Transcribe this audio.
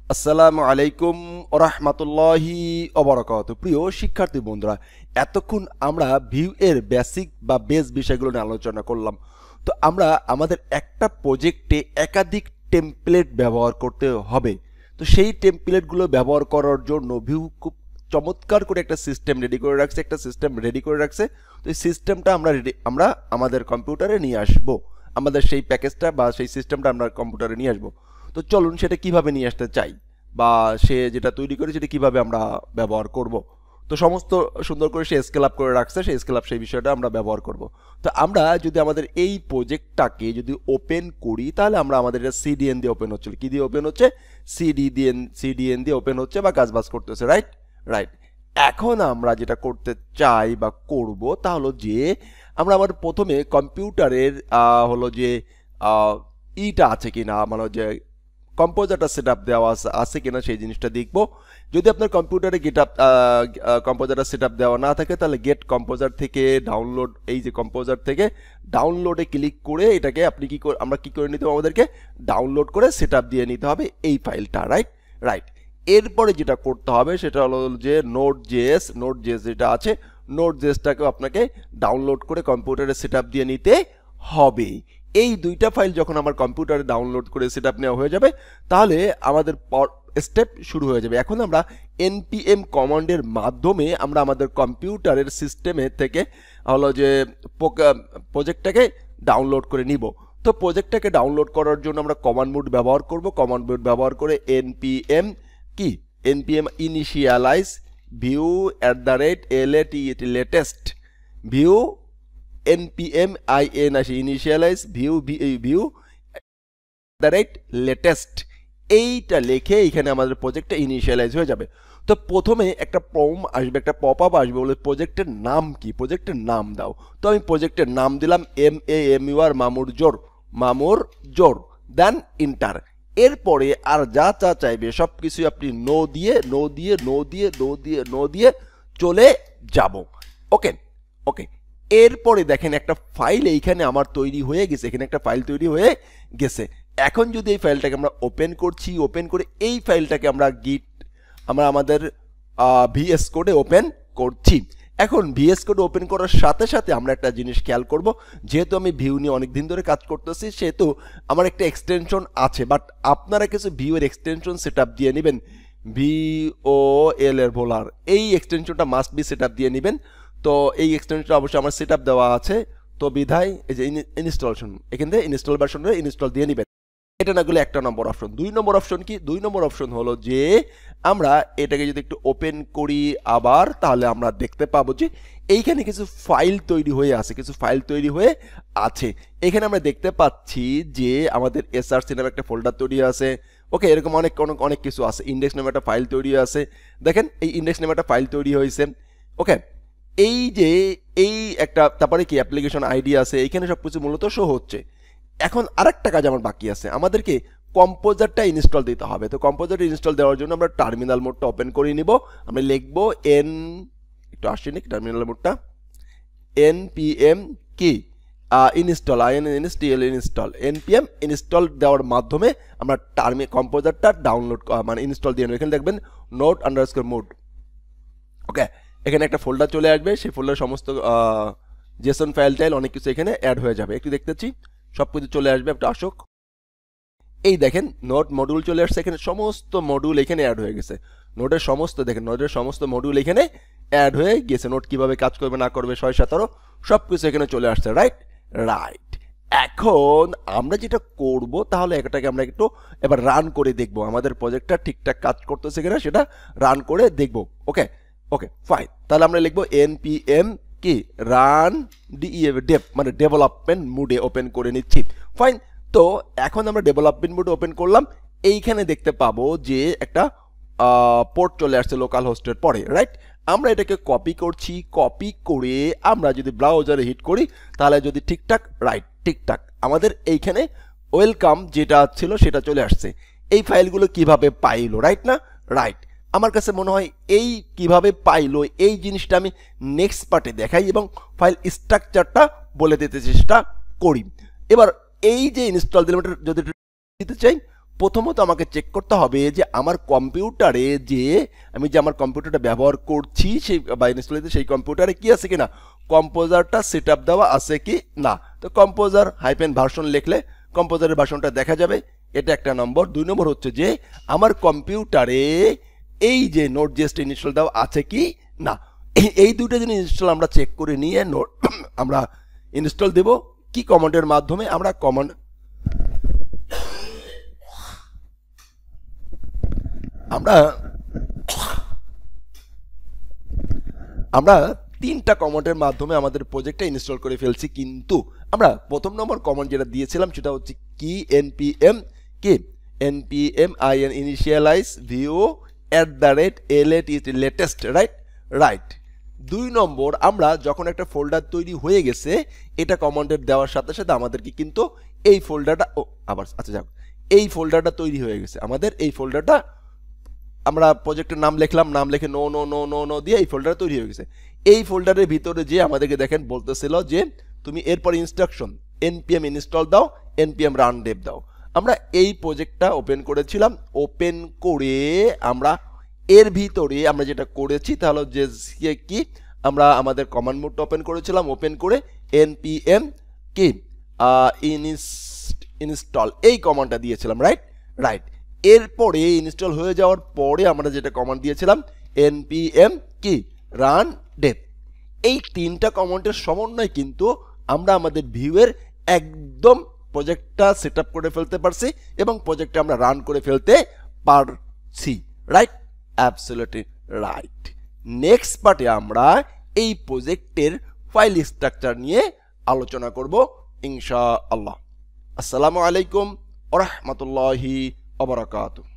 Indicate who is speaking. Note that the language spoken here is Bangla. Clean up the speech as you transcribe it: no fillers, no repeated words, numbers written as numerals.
Speaker 1: আসসালামু আলাইকুম ওরহমাতুল্লাহি ওবারাকাতুহু। প্রিয় শিক্ষার্থী বন্ধুরা, এতক্ষণ আমরা ভিউ এর বেসিক বা বেস বিষয়গুলো নিয়ে আলোচনা করলাম। তো আমরা আমাদের একটা প্রজেক্টে একাধিক টেমপ্লেট ব্যবহার করতে হবে। তো সেই টেমপ্লেটগুলো ব্যবহার করার জন্য ভিউ খুব চমৎকার করে একটা সিস্টেম রেডি করে রাখছে। তো এই সিস্টেমটা আমরা আমাদের কম্পিউটারে নিয়ে আসব। আমাদের সেই প্যাকেজটা বা সেই সিস্টেমটা আমরা কম্পিউটারে নিয়ে আসব। তো চলুন সেটা কিভাবে নিয়ে আসতে চাই বা সে যেটা তৈরি করে সেটা কিভাবে আমরা ব্যবহার করব। তো সমস্ত সুন্দর করে সে স্কেল আপ করে রাখছে, সেই বিষয়টা আমরা ব্যবহার করব। তো আমরা যদি আমাদের এই প্রজেক্টটাকে যদি ওপেন করি, তাহলে আমরা আমাদের এটা সিডিএন দিয়ে ওপেন হচ্ছিল, কি দিয়ে ওপেন হচ্ছে, সিডিএন দিয়ে ওপেন হচ্ছে বা কাজবাজ করতেছে, রাইট রাইট। এখন আমরা যেটা করতে চাই বা করব তা হলো যে আমরা আমার প্রথমে কম্পিউটারের হলো যে ইটা আছে কিনা, মানে যে কম্পোজারটা সেট আপ দেওয়া আছে কিনা সেই জিনিসটা দেখব। যদি আপনার কম্পিউটারে কম্পোজারটা সেট আপ দেওয়া না থাকে, তাহলে গেট কম্পোজার থেকে ডাউনলোড, এই যে কম্পোজার থেকে ডাউনলোডে ক্লিক করে এটাকে আমরা কি করে নিতে হবে, আমাদেরকে ডাউনলোড করে সেট আপ দিয়ে নিতে হবে এই ফাইলটা, রাইট রাইট। এরপরে যেটা করতে হবে সেটা হলো যে নোড জেএস যেটা আছে, নোড জেএসটাকেও আপনাকে ডাউনলোড করে কম্পিউটারে সেট আপ দিয়ে নিতে হবে। এই দুইটা ফাইল যখন আমার কম্পিউটারে ডাউনলোড করে সেটআপ নেওয়া হয়ে যাবে, তাহলে আমাদের স্টেপ শুরু হয়ে যাবে। এখন আমরা npm কমান্ডের মাধ্যমে আমরা আমাদের কম্পিউটারের সিস্টেমে থেকে হলো যে প্রজেক্টটাকে ডাউনলোড করে নিব। তো প্রজেক্টটাকে ডাউনলোড করার জন্য আমরা কমান্ড মোড ব্যবহার করব। কমান্ড মোড ব্যবহার করে npm initialize view @latest view npm initialize view latest এইটা লিখে এখানে আমাদের প্রজেক্টটা ইনিশিয়ালাইজ হয়ে যাবে। তো প্রথমে একটা একটা পপ আপ আসবে, বলে প্রজেক্টের নাম কি, প্রজেক্টের নাম দাও। তো আমি প্রজেক্টের নাম দিলাম মামুর জোর দেন ইন্টার। এরপরে আর যা চাইবে সব কিছু আপনি নো দিয়ে চলে যাব। ওকে ওকে। এরপরে দেখেন একটা ফাইল এইখানে আমার তৈরি হয়ে গেছে, এখানে একটা ফাইল তৈরি হয়ে গেছে। এখন যদি এই ফাইলটাকে আমরা ওপেন করে এই ফাইলটাকে আমরা আমাদের ভিএস কোডে ওপেন করছি। এখন ভিএস কোডে ওপেন করার সাথে সাথে আমরা একটা জিনিস খেয়াল করব, যেহেতু আমি ভিউ নিয়ে অনেক দিন ধরে কাজ করতেছি, সেহেতু আমার একটা এক্সটেনশন আছে, বাট আপনারা কিছু ভিউ এর এক্সটেনশন সেট আপ দিয়ে নেবেন। VOL এর ভোলার এই এক্সটেনশনটা মাস্ট বি সেট আপ দিয়ে নেবেন। তো এই এক্সটেনশনটা অবশ্যই আমার সেট আপ দেওয়া আছে, তো বিধায় এই যে ইনস্টলেশন, এখান থেকে ইনস্টল ভার্সনে ইনস্টল দিয়ে নেবেন। এটা না গেলে একটা নম্বর অপশন। 2 নম্বর অপশন কি, 2 নম্বর অপশন হলো যে আমরা এটাকে যদি একটু ওপেন করি আবার, তাহলে আমরা দেখতে পাবো যে এইখানে কিছু ফাইল তৈরি হয়ে আছে। এখানে আমরা দেখতে পাচ্ছি যে আমাদের SRC নামে একটা ফোল্ডার তৈরি আছে। ওকে, এরকম অনেক কিছু আছে। ইন্ডেক্স নামে একটা ফাইল তৈরি আছে, দেখেন এই ইন্ডেক্স নামে একটা ফাইল তৈরি হয়েছে। ওকে, এই যে এই একটা, তারপরে কি অ্যাপ্লিকেশন আইডি আছে, এইখানে সবকিছু মূলত শো হচ্ছে। এখন আরেকটা কাজ আমার বাকি আছে, আমাদেরকে কম্পোজারটা ইনস্টল দিতে হবে। তো কম্পোজারটা ইনস্টল দেওয়ার জন্য আমরা টার্মিনাল মোডটা ওপেন করে নিব। আমরা লিখব একটু আসছি নাকি টার্মিনাল মোডটা, npm কি ইনস্টল npm ইনস্টল দেওয়ার মাধ্যমে আমরা কম্পোজারটা ডাউনলোড মানে ইনস্টল দিয়ে নেব। এখানে দেখবেন node_mood। ওকে, এখানে একটা ফোল্ডার চলে আসবে, সেই ফোল্ডার সমস্ত জেসন ফাইল টাইল অনেক কিছু এখানে অ্যাড হয়ে যাবে। একটু দেখতেছি সব কিছু চলে আসবে, একটু আসুক। এই দেখেন নোড মডিউল চলে আসছে, এখানে সমস্ত মডিউল এখানে অ্যাড হয়ে গেছে। নোডের সমস্ত মডিউল এখানে অ্যাড হয়ে গেছে। নোড কিভাবে কাজ করবে না করবে 6-17 সব কিছু এখানে চলে আসছে, রাইট রাইট। এখন আমরা যেটা করব, তাহলে এটাকে আমরা একটু এবার রান করে দেখব, আমাদের প্রজেক্টটা ঠিকঠাক কাজ করতেছে কিনা সেটা রান করে দেখব। ওকে ওকে ফাইন, তাহলে আমরা লিখবো npm কি রান dev মানে ডেভেলপমেন্ট মোডে ওপেন করে নিচ্ছি। ফাইন, তো এখন আমরা ডেভেলপমেন্ট মোডে ওপেন করলাম। এইখানে দেখতে পাবো যে একটা পোর্ট চলে আসছে লোকাল হোস্টের পরে, রাইট। আমরা এটাকে কপি করছি, কপি করে আমরা যদি ব্রাউজারে হিট করি, তাহলে যদি ঠিকঠাক আমাদের এইখানে ওয়েলকাম যেটা ছিল সেটা চলে আসছে। এই ফাইলগুলো কিভাবে পাইলো, রাইট না, রাইট। আমার কাছে মনে হয় এই কিভাবে পাইলো এই জিনিসটা আমি নেক্সট পার্টে দেখাই এবং ফাইল স্ট্রাকচারটা বলে দিতে চেষ্টা করি। এবার এই যে ইনস্টল দিলাম, এটা যদি দিতে চাই প্রথমত আমাকে চেক করতে হবে যে আমার কম্পিউটারে আমি যে আমার কম্পিউটারটা ব্যবহার করছি সেই বা ইনস্টল সেই কম্পিউটারে কি আছে কিনা, কম্পোজারটা সেট আপ দেওয়া আছে কি না। তো কম্পোজার ভার্সন লিখলে কম্পোজারের ভার্সনটা দেখা যাবে, এটা একটা নম্বর। 2 নম্বর হচ্ছে যে আমার কম্পিউটারে এই যে Node.js ইনস্টল দেওয়া আছে কি না। এই দুটো জিনিস ইনস্টল আমরা চেক করে নিয়ে আমরা ইনস্টল দেব কি কমান্ডের মাধ্যমে। আমরা 3টা কমান্ডের মাধ্যমে আমাদের প্রজেক্টটা ইনস্টল করে ফেলছি, কিন্তু আমরা প্রথম নম্বর কমান্ড যেটা দিয়েছিলাম সেটা হচ্ছে কি npm initialize view @lat right. 2 নম্বর আমরা যখন একটা ফোল্ডার তৈরি হয়ে গেছে এটা কমান্ডের দেওয়ার সাথে সাথে আমাদেরকে কিন্তু এই ফোল্ডারটা এই ফোল্ডারটা তৈরি হয়ে গেছে। আমাদের এই ফোল্ডারটা আমরা প্রজেক্টের নাম লিখলাম, নাম লিখে নো দিয়ে এই ফোল্ডার তৈরি হয়ে গেছে। এই ফোল্ডারের ভিতরে যে আমাদেরকে দেখেন বলতেছিল যে তুমি এরপর ইনস্ট্রাকশন npm ইনস্টল দাও, npm রান dev দাও। আমরা এই প্রজেক্টটা ওপেন করেছিলাম, ওপেন করে আমরা এর ভিতরে আমরা যেটা করেছি তাহলে যে কি আমরা আমাদের কমান্ড মোডটা ওপেন করেছিলাম, ওপেন করে npm কি ইনস্টল এই কমান্ডটা দিয়েছিলাম, রাইট। এরপরে ইনস্টল হয়ে যাওয়ার পরে আমরা যেটা কমান্ড দিয়েছিলাম npm কি রান dev। এই 3টা কমান্ডের সমন্বয় কিন্তু আমরা আমাদের ভিউয়ের একদম প্রজেক্টটা সেট আপ করে ফেলতে পারছি এবং প্রজেক্টটা আমরা রান করে ফেলতে পারছি, রাইট, অ্যাবসলিউটলি রাইট। নেক্সট পার্টে আমরা এই প্রজেক্টের ফাইল স্ট্রাকচার নিয়ে আলোচনা করব ইনশাআল্লাহ। আসসালামু আলাইকুম ওয়া রাহমাতুল্লাহি ওয়া বারাকাতুহু।